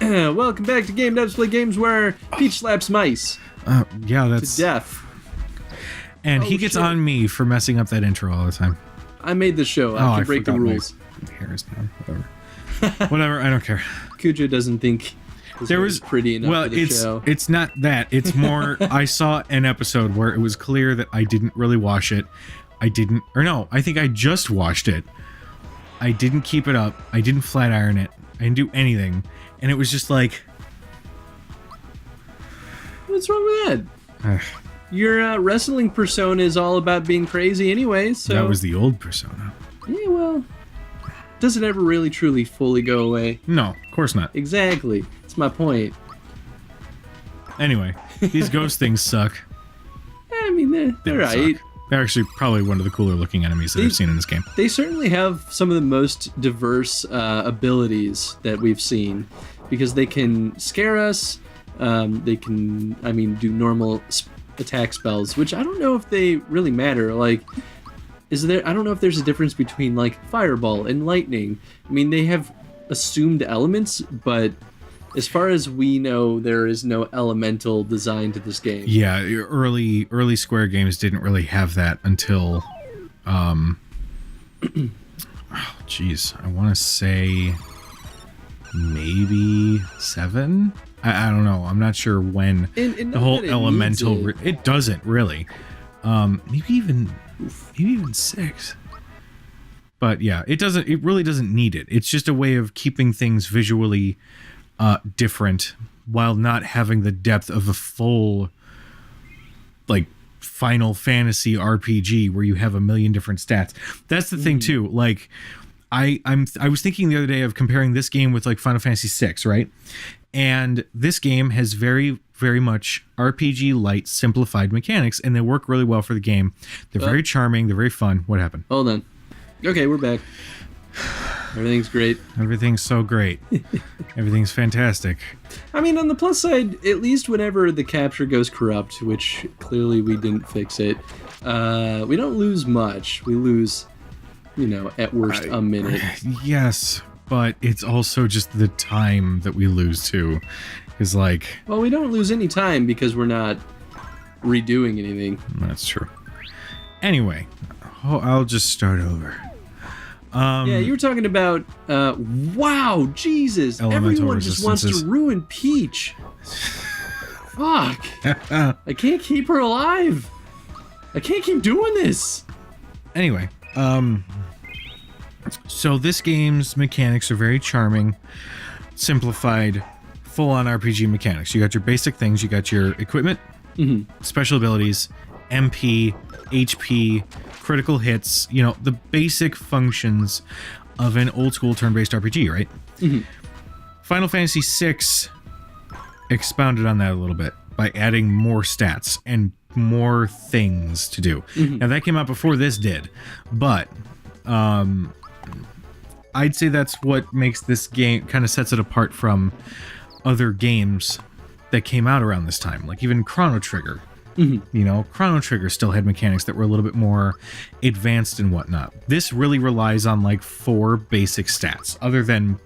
Welcome back to Game Devs Play Games, where Peach slaps mice Yeah, that's to death. And he gets on me for messing up that intro all the time. I made the show. I can break the rules. My hair is down. Whatever. Whatever. I don't care. Cujo doesn't think there was pretty enough for the show. It's not that. It's more. I saw an episode where it was clear that I didn't really wash it. I think I just washed it. I didn't keep it up. I didn't flat iron it. I didn't do anything, and it was just like, what's wrong with that? Your wrestling persona is all about being crazy anyway, so... That was the old persona. Yeah, well... Does it ever really, truly, fully go away? No, of course not. Exactly. That's my point. Anyway, these ghost things suck. I mean, they're right. Suck. They're actually probably one of the cooler looking enemies that I've seen in this game. They certainly have some of the most diverse abilities that we've seen, because they can scare us, they can, do normal attack spells, which I don't know if they really matter. Like, I don't know if there's a difference between, like, fireball and lightning. I mean, they have assumed elements, but as far as we know, there is no elemental design to this game. Yeah, early Square games didn't really have that until, I want to say maybe 7? I don't know. I'm not sure when the whole elemental... It doesn't, really. Maybe even 6. But yeah, it really doesn't need it. It's just a way of keeping things visually different while not having the depth of a full, like, Final Fantasy RPG where you have a million different stats. That's the thing too. Like, I was thinking the other day of comparing this game with, like, Final Fantasy VI, right? And this game has very, very much RPG light, simplified mechanics, and they work really well for the game. They're very charming. They're very fun. What happened? Hold on. Okay, we're back. Everything's great. Everything's so great. Everything's fantastic. I mean, on the plus side, at least whenever the capture goes corrupt, which clearly we didn't fix it, we don't lose much. We lose, at worst, a minute. Yes, but it's also just the time that we lose too. Is like... Well, we don't lose any time because we're not redoing anything. That's true. Anyway, I'll just start over. Yeah, you were talking about, wow, Jesus, everyone just wants to ruin Peach. Fuck. I can't keep her alive. I can't keep doing this. Anyway, so this game's mechanics are very charming, simplified, full-on RPG mechanics. You got your basic things. You got your equipment, special abilities, MP, HP, critical hits, the basic functions of an old-school turn-based RPG, right? Final Fantasy VI expounded on that a little bit by adding more stats and more things to do. Now, that came out before this did, but I'd say that's what makes this game, kind of sets it apart from other games that came out around this time, like even Chrono Trigger. Chrono Trigger still had mechanics that were a little bit more advanced and whatnot. This really relies on, like, 4 basic stats, other than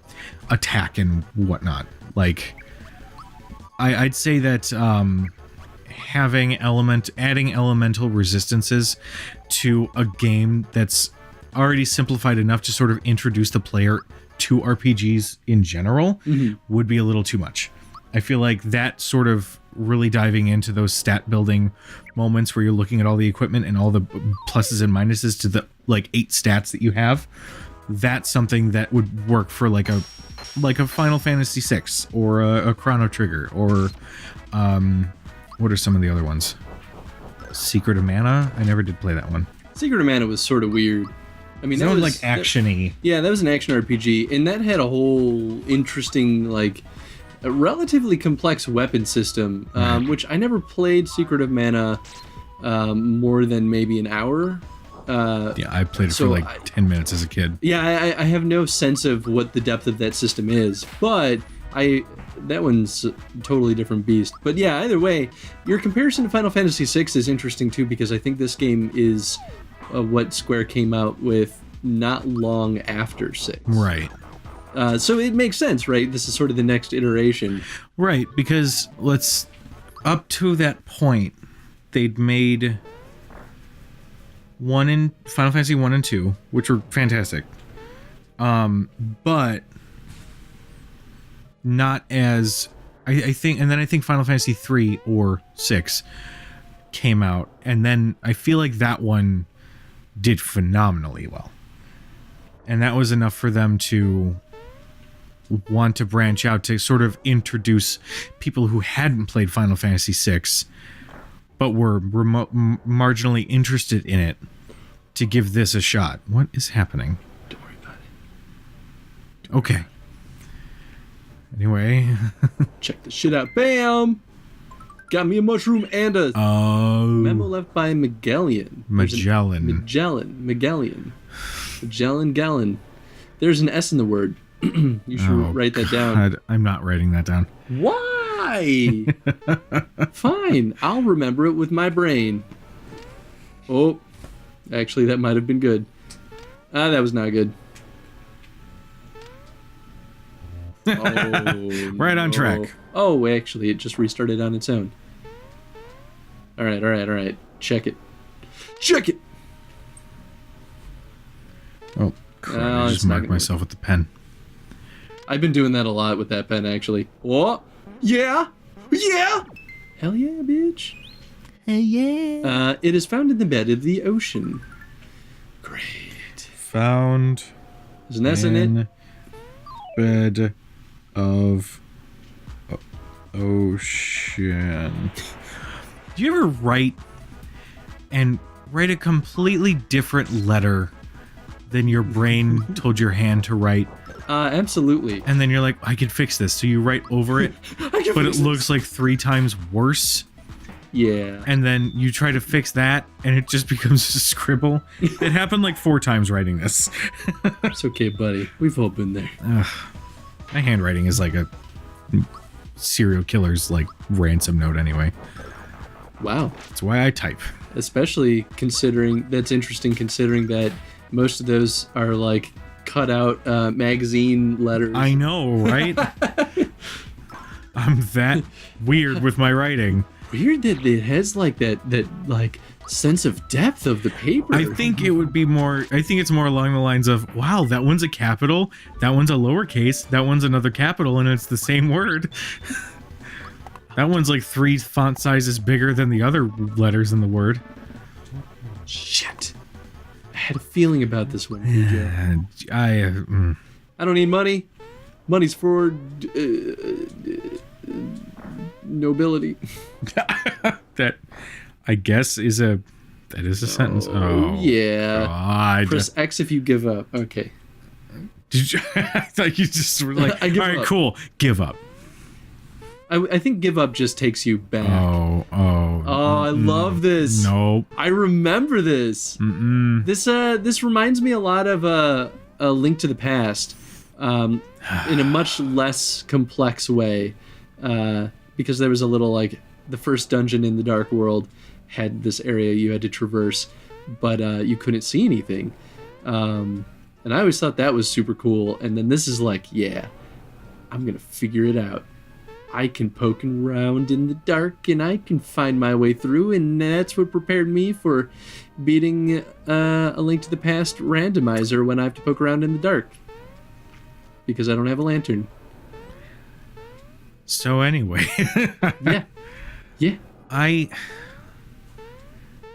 attack and whatnot. Like, I'd say that adding elemental resistances to a game that's already simplified enough to sort of introduce the player to RPGs in general would be a little too much. I feel like that sort of really diving into those stat building moments where you're looking at all the equipment and all the pluses and minuses to the, like, 8 stats that you have, that's something that would work for like a Final Fantasy VI or a Chrono Trigger or what are some of the other ones? Secret of Mana? I never did play that one. Secret of Mana was sort of weird. I mean, that was like action-y. Yeah, that was an action RPG, and that had a whole interesting, like, a relatively complex weapon system, which I never played Secret of Mana more than maybe an hour. Yeah, I played it for like 10 minutes as a kid. Yeah, I have no sense of what the depth of that system is, but that one's a totally different beast. But yeah, either way, your comparison to Final Fantasy VI is interesting too, because I think this game is what Square came out with not long after 6. Right. So it makes sense, right? This is sort of the next iteration. Right, because up to that point, they'd made Final Fantasy 1 and 2, which were fantastic. But not as I think, and then I think Final Fantasy 3 or 6 came out, and then I feel like that one did phenomenally well. And that was enough for them to want to branch out to sort of introduce people who hadn't played Final Fantasy 6 but were marginally interested in it to give this a shot. What is happening? Don't worry about it. Okay. Anyway. Check this shit out. Bam! Got me a mushroom and a memo left by Magellan. Gallon. There's an S in the word. You should write that down. I'm not writing that down. Why? Fine, I'll remember it with my brain. Oh, actually, that might have been good. That was not good. Oh, right on track. Oh, actually, it just restarted on its own. All right. Check it. Oh, crap. I just marked myself with the pen. I've been doing that a lot with that pen, actually. What? Yeah! Hell yeah, bitch. Hey, yeah. It is found in the bed of the ocean. Great. Found. There's an S in it. Bed of ocean. Do you ever write a completely different letter than your brain told your hand to write? Absolutely. And then you're like, I can fix this. So you write over it, but it looks like 3 times worse. Yeah. And then you try to fix that, and it just becomes a scribble. It happened like 4 times writing this. It's okay, buddy. We've all been there. My handwriting is like a serial killer's like ransom note anyway. Wow. That's why I type. Especially considering, that's interesting considering that most of those are like cut out magazine letters. I know, right? I'm that weird with my writing. Weird that it has like that like sense of depth of the paper. I think it's more along the lines of, wow, that one's a capital, that one's a lowercase, that one's another capital, and it's the same word. That one's like 3 font sizes bigger than the other letters in the word. Shit. I had a feeling about this one, DJ. I don't need money. Money's for nobility. That, I guess, is a sentence. Oh yeah. God. Press X if you give up. Okay. Did you, I thought you just were like, all right, cool, give up. I think give up just takes you back. Oh, I love this. Nope. I remember this. This reminds me a lot of a Link to the Past, in a much less complex way, because there was a little like the first dungeon in the Dark World had this area you had to traverse, but you couldn't see anything, and I always thought that was super cool. And then this is like, yeah, I'm gonna figure it out. I can poke around in the dark and I can find my way through, and that's what prepared me for beating a Link to the Past randomizer when I have to poke around in the dark. Because I don't have a lantern. So anyway. Yeah.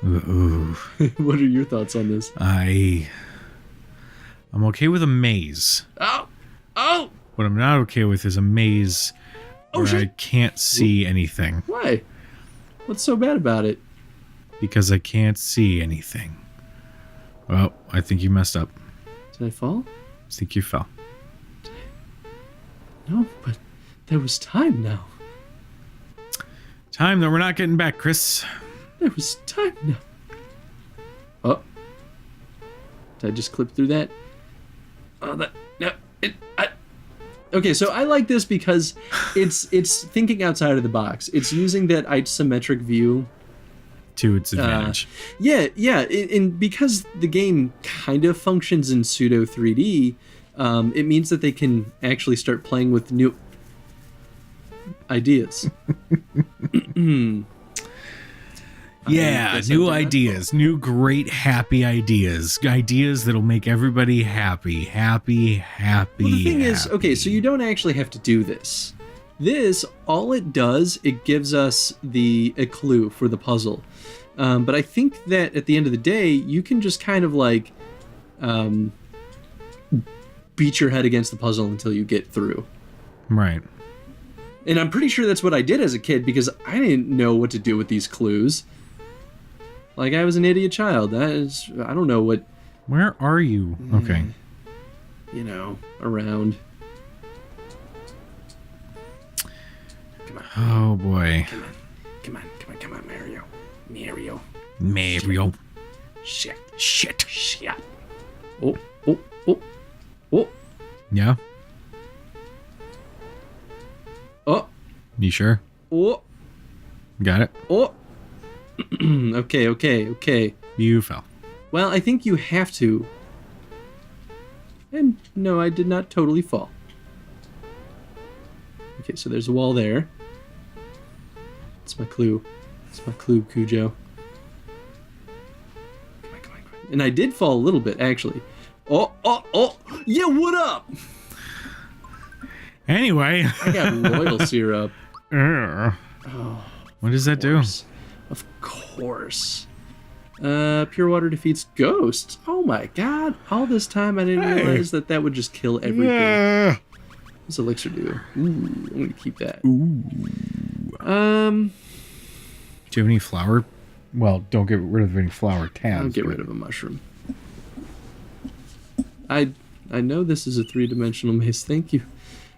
Ooh. What are your thoughts on this? I'm okay with a maze. Oh! What I'm not okay with is a maze where shit. I can't see anything. Why? What's so bad about it? Because I can't see anything. Well, I think you messed up. Did I fall? I think you fell. No, but there was time now. Time that we're not getting back, Chris. There was time now. Oh. Did I just clip through that? Oh, okay, so I like this because it's thinking outside of the box. It's using that isometric view to its advantage. Yeah, and because the game kind of functions in pseudo 3D, it means that they can actually start playing with new ideas. Yeah, new ideas, new great happy ideas that'll make everybody happy. Well, the thing is, okay, so you don't actually have to do this. This, all it does, it gives us a clue for the puzzle. But I think that at the end of the day, you can just kind of like beat your head against the puzzle until you get through. Right. And I'm pretty sure that's what I did as a kid because I didn't know what to do with these clues. Like, I was an idiot child. I don't know what... Where are you? Okay. You know, around. Come on. Oh, boy. Come on, Mario. Shit. Oh. Yeah? Oh. You sure? Oh. Got it? Oh. Okay. You fell. Well, I think you have to. And no, I did not totally fall. Okay, so there's a wall there. That's my clue. Cujo. Come on. And I did fall a little bit, actually. Oh! Yeah, what up? Anyway. I got royal syrup. Oh, what does that do? Of course. Pure water defeats ghosts. Oh my god. All this time I didn't realize that would just kill everything. Yeah. What's elixir do? Ooh, I'm gonna keep that. Ooh. Do you have any flower? Well, don't get rid of any flower tabs. I'll get rid of a mushroom. I know this is a 3-dimensional maze. Thank you.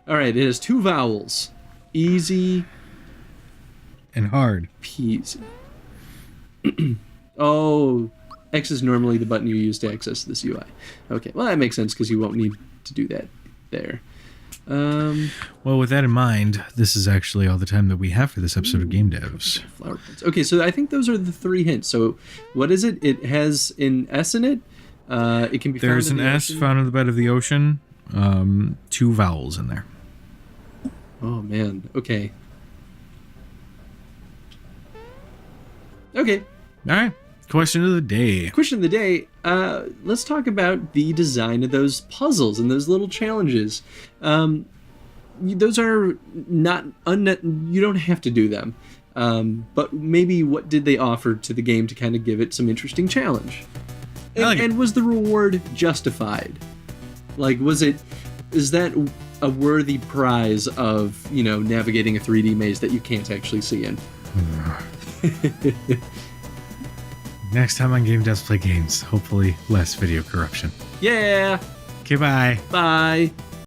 Alright, it has 2 vowels. Easy. And hard. Peasy. Oh, X is normally the button you use to access this UI. Okay, well that makes sense because you won't need to do that there. Well, with that in mind, this is actually all the time that we have for this episode of Game Devs. Flower points. Okay, so I think those are the 3 hints. So what is it? It has an S in it. It can be There's found in an the S ocean. found in the bed of the ocean. 2 vowels in there. Oh man. Okay. Okay. All right. Question of the day. Question of the day. Let's talk about the design of those puzzles and those little challenges. Those are not you don't have to do them. But maybe what did they offer to the game to kind of give it some interesting challenge? And was the reward justified? Like, is that a worthy prize of, navigating a 3D maze that you can't actually see in? Next time on Game Devs Play Games, hopefully less video corruption. Yeah. Okay, bye. Bye.